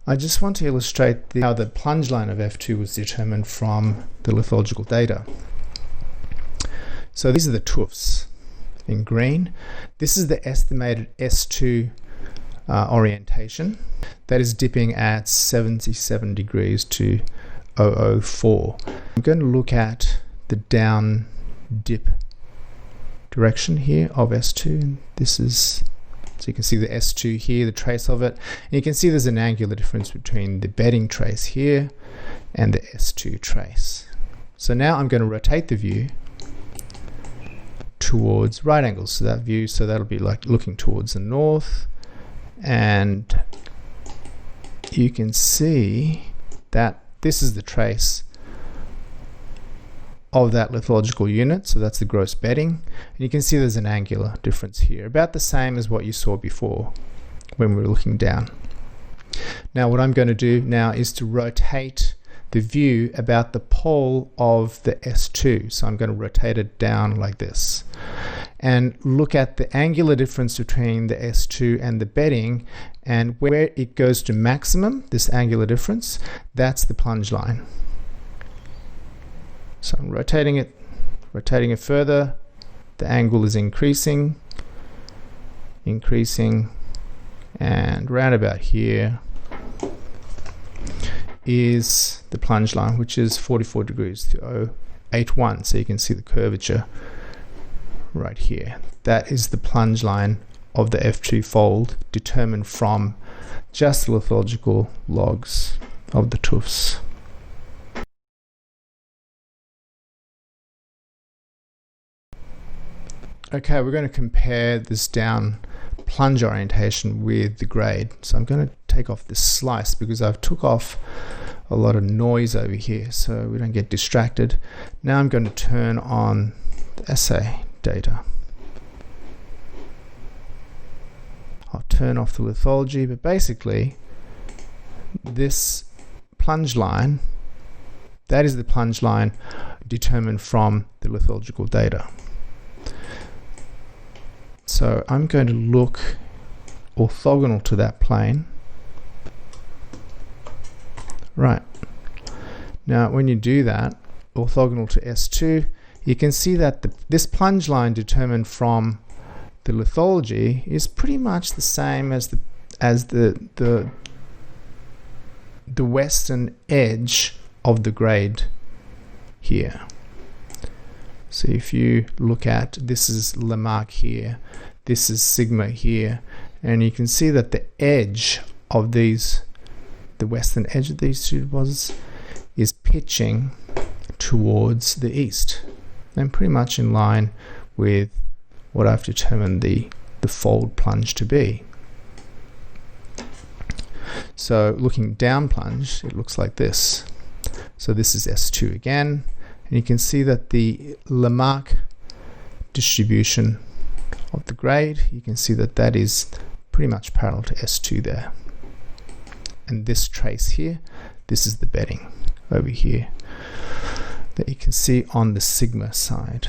I just want to illustrate how the plunge line of F2 was determined from the lithological data. So these are the tuffs in green. This is the estimated S2 orientation. That is dipping at 77 degrees to 004. I'm going to look at the down dip direction here of S2. This is, so you can see the S2 here, the trace of it. And you can see there's an angular difference between the bedding trace here and the S2 trace. So now I'm going to rotate the view towards right angles to that view, so that'll be like looking towards the north, and you can see that this is the trace of that lithological unit, so that's the gross bedding, and you can see there's an angular difference here, about the same as what you saw before when we were looking down. Now what I'm going to do now is to rotate the view about the pole of the S2, so I'm going to rotate it down like this and look at the angular difference between the S2 and the bedding, and where it goes to maximum, this angular difference, that's the plunge line. So I'm rotating it further, the angle is increasing, and round about here is the plunge line, which is 44 degrees to 081. So you can see the curvature right here. That is the plunge line of the F2 fold, determined from just the lithological logs of the tuffs. Okay, we're going to compare this down plunge orientation with the grade. So I'm going to take off this slice because I've took off a lot of noise over here so we don't get distracted. Now I'm going to turn on the assay data. I'll turn off the lithology, but basically this plunge line, that is the plunge line determined from the lithological data. So I'm going to look orthogonal to that plane. Right. Now when you do that, orthogonal to S2, you can see that this plunge line determined from the lithology is pretty much the same as the western edge of the grade here. So if you look at, this is Lamarck here, this is sigma here, and you can see that the edge of these, the western edge of these two deposits is pitching towards the east, and pretty much in line with what I've determined the fold plunge to be. So looking down plunge, it looks like this. So this is S2 again, and you can see that the Lamarck distribution of the grade, you can see that that is pretty much parallel to S2 there. And this trace here, this is the bedding over here that you can see on the sigma side.